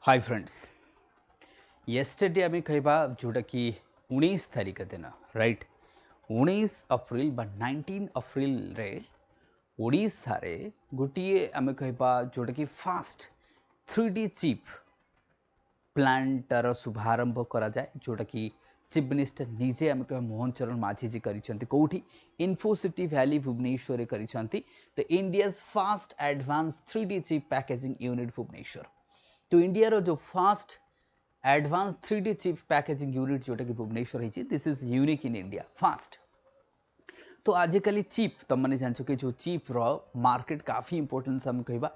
Hi friends yesterday आम कहवा जोटा कि 19 तारीख दिन राइट 19 अप्रैल बा 19 अप्रैल रे ओडिशा रे गोटे आम कहवा जोटा कि फास्ट 3D चिप प्लांटर शुभारंभ करा जाए जोटा कि चीफ मिनिस्टर निजे आम कह मोहन चरण माझी जी कौटी इन्फोसिटी वैली भुवनेश्वर कर India first advance 3D chip packaging unit Bhubaneswar तो इंडिया रो जो first advance 3D chip packaging unit जोटा कि भुवनेश्वर है this is unique in India first. तो आजिकल चिप तुम मैंने जान कि जो चिप रो मार्केट काफ़ी इंपोर्टेंस हम कहवा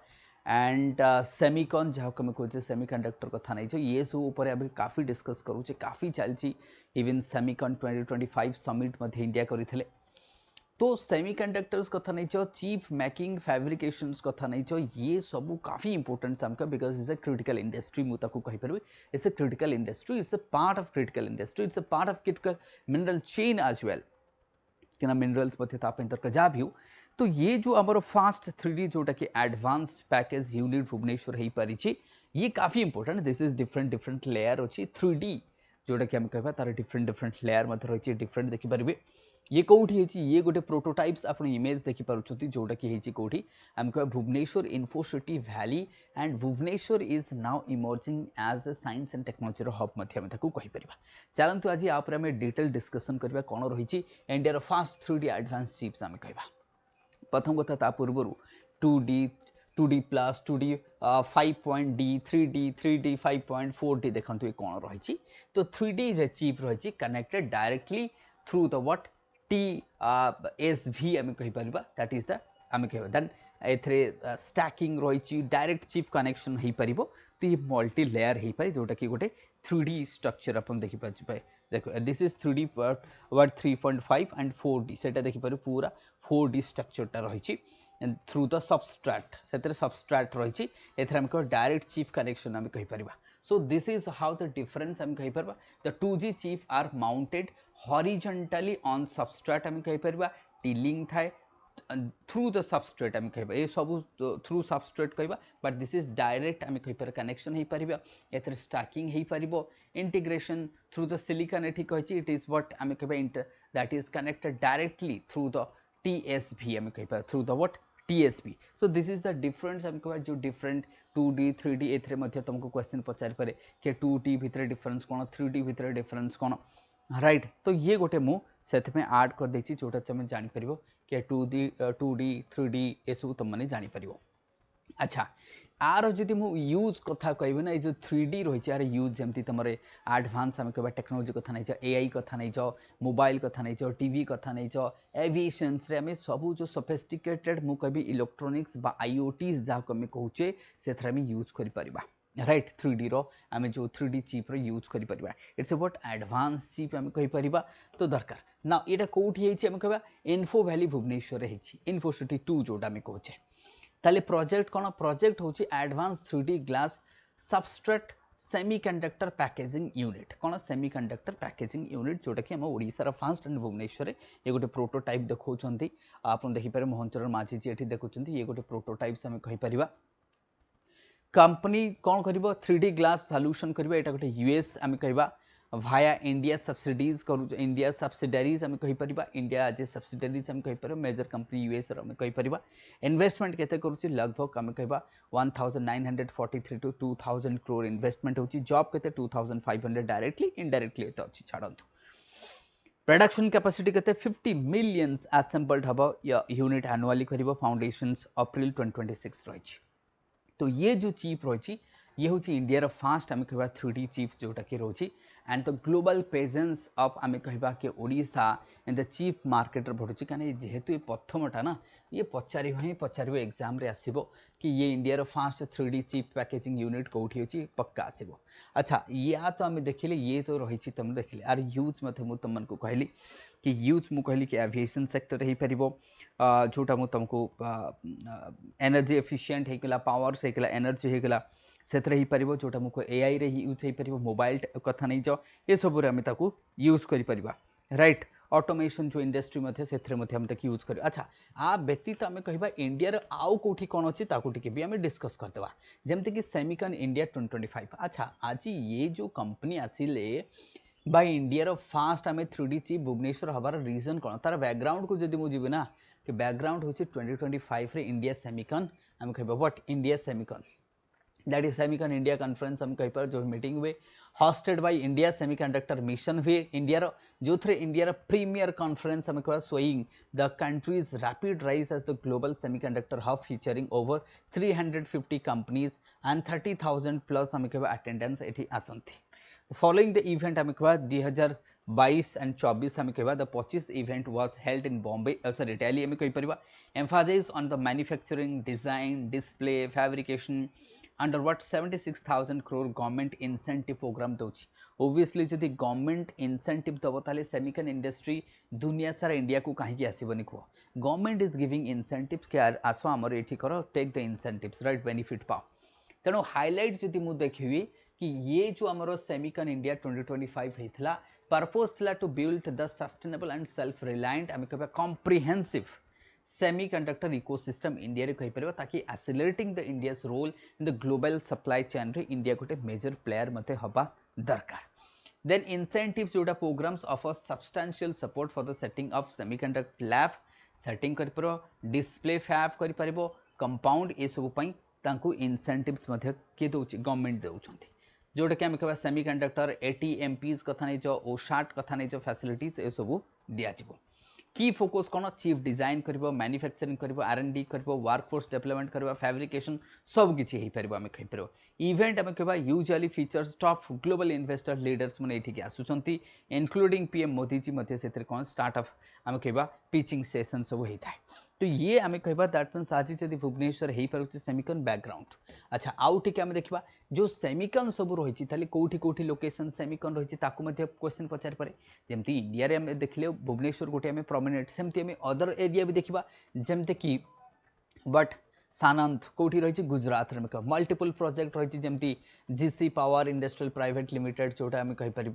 एंड सेमिकन जहाँ आम कहे सेमिकंडक्टर कथा नहीं ये सब उपर अभी काफ़ी डिस्कस करूचे काफ़ी चलती इवन सेमिकन 2025 समिट मध्य इंडिया करते तो सेमिकंडक्टर्स कथा नहीं चिप मेकिंग फैब्रिकेशंस कथा नहीं ये सब काफ़ी इंपोर्टेंट हमका because it's a critical industry मुझे कहीपर it's a critical industry it's a part of critical industry it's a part of critical mineral chain as well कि मिनरल्स दरकार जहाँ भी हो तो ये जो आमर फास्ट 3D जोटा कि एडवांस्ड पैकेज यूनिट भुवनेश्वर हो पारी ये काफ़ी important this is different different layer अच्छी 3D जोटा कि आम कह तार डिफरेंट डिफरेंट लेयर रही डिफरेंट देखिपारे ये कौटी है ये गोटे प्रोटोटाइप्स आप इमेज देखिपुं जोटा कि कौटी आम कह Bhubaneswar infocity valley and Bhubaneswar is now emerging as a science and technology hub कहीपर चलतु आज आप डिटेल डिस्कसन करवा कौन रही India first 3D advance chips आम कह प्रथम कथा पूर्व 2D plus 2D 5.D 3D 5.4D देखो ये कौन रही तो 3D रे चिप रही connected directly through the what TSV आम कहीपर दैट इज द आम कह देन ए स्टैकिंग रही डायरेक्ट चिप कनेक्शन हो पार तो ये मल्टी लेयर हो पाए जोटा कि गोटे 3D स्ट्रक्चर आप देखिपारे देखो this is 3D word 3.5 and 4D से देखिपारे पूरा 4D स्ट्रक्चरटा रही थ्रू द सबस्ट्राट से सबस्ट्राट रही आम कह डायरेक्ट चिप कनेक्शन आम कहीपर so this is how the difference आम कहीपर the 2G chip are mounted horizontally on substrate आम कहीपर टिलिंग थाए थ्रू द सबस्ट्रेट आम कह ये सब थ्रू सबस्ट्रेट कह बट दिस इज डायरेक्ट आम कहीपर कनेक्शन हो पार ए स्टाकिंग हो पार इंटीग्रेशन थ्रू द सिलिकन ये कही इट इज व्हाट आम कह that is connected directly through the TSV आम कहीपर through the what TSV so this is the difference आम कह जो डिफरेंट 2D 3D ए तुमको क्वेश्चन पचारि पारे कि 2D भितर डिफरेंस कौन 3D भितर डिफरेंस कौन राइट तो ये गोटे मुझे आड कर देछि जोटा तुम जापर कि 2D 3D ये सब तुमने जापर अच्छा आर जदि यूज कथा कहबी ना जो 3D रही यार यूज जमी तुम एडवांस आम कह टेक्नोलोजी कथा नहीं AI कथा नहीं मोबाइल कथा नहीं टीवी कथा नहीं एविएशंस आम सब जो सोफिस्टिकेटेड मु कह इलेक्ट्रोनिक्स बा IoT जहाँ आम कहे से यूज कर राइट 3D रो आम जो 3D चिप यूज कर इट्स अबाउट एडवांस चिप आम कहीपर तो दरकार ना ये कौटी आम कह इन्फो वैली भुवनेश्वर इन्फोसिटी 2 जोटा आम कहे ताले प्रोजेक्ट कौन प्रोजेक्ट हूँ advance 3D glass substrate semiconductor packaging unit कौन सेमिकंडक्टर पैकेजिंग यूनिट जोटा कि आम ओडिशार फास्ट एंड भुवनेश्वर ये गोटे प्रोटोटाइप देखते आप देखिपारे मोहन चरण माझी जी ये देखुं ये गोटे प्रोटोटाइप्स आम कहीपर कंपनी कौन कर 3D ग्लास सॉल्यूशन कर गोटे US आम कह भाया इंडिया सब्सिडीज कर इंडिया सब्सिडरीज आम कहीपर इंडिया एज ए सब्सिडरीज आम कहीपर मेजर कंपनी US आम कहीपर इन्वेस्टमेंट केते करुच्ची लगभग आम कह 1943 टू 2000 करोड़ इन्वेस्टमेंट होची जॉब केते 2500 डायरेक्टली इनडायरेक्टली एते अछि छाड़ंतु प्रोडक्शन कैपेसिटी केते 50 मिलियंस असेंबल्ड हबो यूनिट एनुअली करिवो फाउंडेशंस अप्रैल 2026 रही तो ये जो चिप रही ये हूँ इंडिया फास्ट आम कह 3D चिप जोटा कि रही and the global presence of आम कह कि Odisha in the chip market बढ़ुची कहीं जेहेतु ये प्रथमटा ना ये पचार ही पचार एग्जाम रे आसीबो कि ये India first 3D chip packaging unit कौटी अच्छी पक्का आसीबो अच्छा या तो आम देखिले ये तो रही तुम देखिले आर यूज मुझे तुमको कहली कि यूज मु कहली कि एविएशन सेक्टर हो पार जोटा मु तुमको एनर्जी एफिशिएंट होगा पावर से होगा एनर्जी होगा से पार जोटा मुझे AI रे यूज हो पार मोबाइल कथा नहीं ये सब आम यूज कर राइट ऑटोमेशन जो इंडस्ट्री मध्य से हम तक यूज कर। अच्छा आ व्यतीत आम कह इंडिया आउ कौटी कौन अच्छी टी भी आम डिस्कस करदे जमती सेमिकन इंडिया 2025। अच्छा आज ये जो कंपनी आसिले बाय इंडिया फास्ट आम 3D चिप भुवनेश्वर हबार रिजन कौन तार बैकग्राउंड को जब मुझे ना कि बैकग्राउंड हूँ 2025 रे इंडिया सेमिकन आम कह what India Semicon that is Semicon India conference हम कहीपर जो मीटिंग हुए hosted by India semiconductor mission हुए इंडिया जो थे इंडिया प्रीमियर कॉन्फ्रेंस हम कह showing the country's rapid rise as the global semiconductor hub featuring over 350 companies and 30,000 plus हम कह अटेंडेंस ये आसती। फॉलोइंग द इवेंट आम कह 2022 एंड 24 आम कह the 25 event was held in Bombay sorry Delhi आम कहीपर emphasize on the manufacturing design display fabrication under what 76,000 crore government incentive program दूसरी। ओबियसली जदि गवर्नमेंट इंसेंटिव दब ताले सेमिकन इंडस्ट्री दुनिया सारा इंडिया को कहीं आसबनी कह गवर्नमेंट इज गिविंग इंसेंटिव के आस आमर ये कर take the incentives right benefit पाओ। तेणु हाइलाइट जदि मुझे देखी कि ये जो आमर सेमिकन इंडिया 2025 होता पर्पज था to build the sustainable and self reliant आम कह कॉम्प्रिहेंसिव सेमिकंडक्टर इकोसिस्टम इंडिया रे कहि परबा ताकि accelerating the India's role in the global supply chain रे इंडिया गोटे मेजर प्लेयर मते हबा दरकार। देन इंसेंटिव्स जोटा programmes offer substantial support for the setting of semiconductor lab setting करि परबो डिस्प्ले फैब करि परबो कंपाउंड ए सब पई तांकू इंसेंटिव्स मते के दोछि गवर्नमेंट देउछंती जोटा कि आम कह सेमिकंडक्टर एटीएमपीज कथा नहीं जो ओशाट कथा नहीं जो फैसिलिटीज ए सब दिया जिवो। की फोकस कौन चीफ डिजाइन करिवो मैन्युफैक्चरिंग करिवो R&D करिवो वर्कफोर्स डेवलपमेंट करिवो फैब्रिकेशन सब किछि हेइ परबो आमे कहि परबो। इवेंट आमे कहबा usually features top global investor leaders माने एठी के आसुचंती इंक्लूडिंग पीएम मोदी जी मध्य से कौन स्टार्ट ऑफ आमे कहबा पिचिंग सेशन सब हेइ थाए। तो ये आमे कहबा दैट मीन्स आज जदि भुवनेश्वर हेइ पारुछि सेमिकन बैकग्राउंड। अच्छा आउ टिके आमे देखिबा जो सेमिकन सब रहिछि ताले कोठी कोठी लोकेशन सेमिकन रहिछि ताकू मध्य क्वेश्चन पचार पारे जेमती इंडिया रे आमे देखले भुवनेश्वर गोटे आमे प्रोमिनेंट सेमती आमे अदर एरिया भी देखिबा जेमते कि बट सानंद कौटी रही गुजरात में कह मल्टीपल प्रोजेक्ट रही जमती GC power industrial private limited जोटा आम कहीपर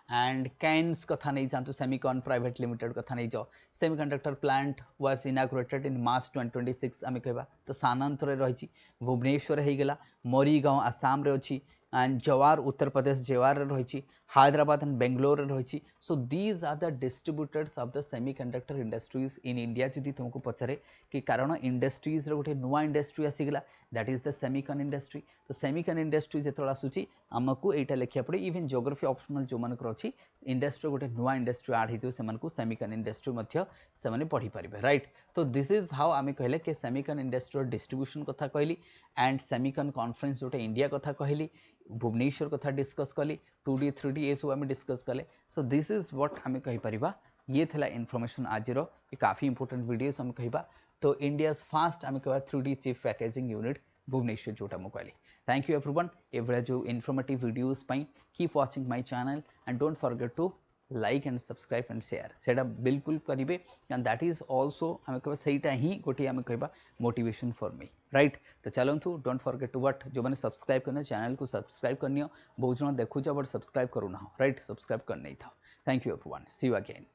एंड कैन्स कथा नहीं जातु सेमिकन प्राइवेट लिमिटेड कथा नहीं जाओ semiconductor plant was inaugurated in March 2026 आम कह तो सानंत रही भुवनेश्वर हो गला मोरीगांव आसाम रे अच्छी एंड जवार उत्तर प्रदेश जवार रही हैदराबाद एंड बेंगलोर रही। So these are the distributors of the semiconductor industries in India. जदि तुमको पचारे कि कारण इंडस्ट्रीज गोटे नुआ इंडस्ट्री आसीगला that is the Semicon industry. तो सेमिकन इंडस्ट्री जो आसूची आमको यहाँ लिखा पड़े इवन जोग्राफी ऑप्शनल जो मानकर अच्छी इंडस्ट्री गोटे नुआ इंडस्ट्री आड होती से सेमिकन इंडस्ट्री से पढ़ी पारे राइट। तो दिस इज हाउ आम कहले कि सेमिकन इंडस्ट्री डिस्ट्रीब्यूशन कथा कहली एंड सेमिकन कॉन्फ्रेंस जोटे इंडिया कथा कहली भुवनेश्वर कथा डिस्कस कली 2D 3D ये सब आम डिस्कस कले। सो दिस इज व्हाट आम कहीपर ये थी इनफॉरमेशन आज काफ़ी इंपोर्टेंट वीडियोस आम कह तो इंडियाज फास्ट आम कह 3D chip packaging unit Bhubaneswar जोटा मुझे कहली। थैंक यू एवरीवन ये जो इनफॉर्मेटिव वीडियोस पाई keep watching my channel and don't forget to like and subscribe and share से बिल्कुल करेंगे एंड दैट इज ऑल्सो आम कह सहीटा ही गोटे आम कह मोटिवेशन फॉर मी राइट। तो चलतु डोंट फॉरगेट टू व्हाट जो मैंने सब्सक्राइब करना चैनल को सब्सक्राइब करनी बहुत जन देखुच बट सब्सक्राइब करूना राइट सब्सक्राइब कर नहीं था। Thank you everyone see you again.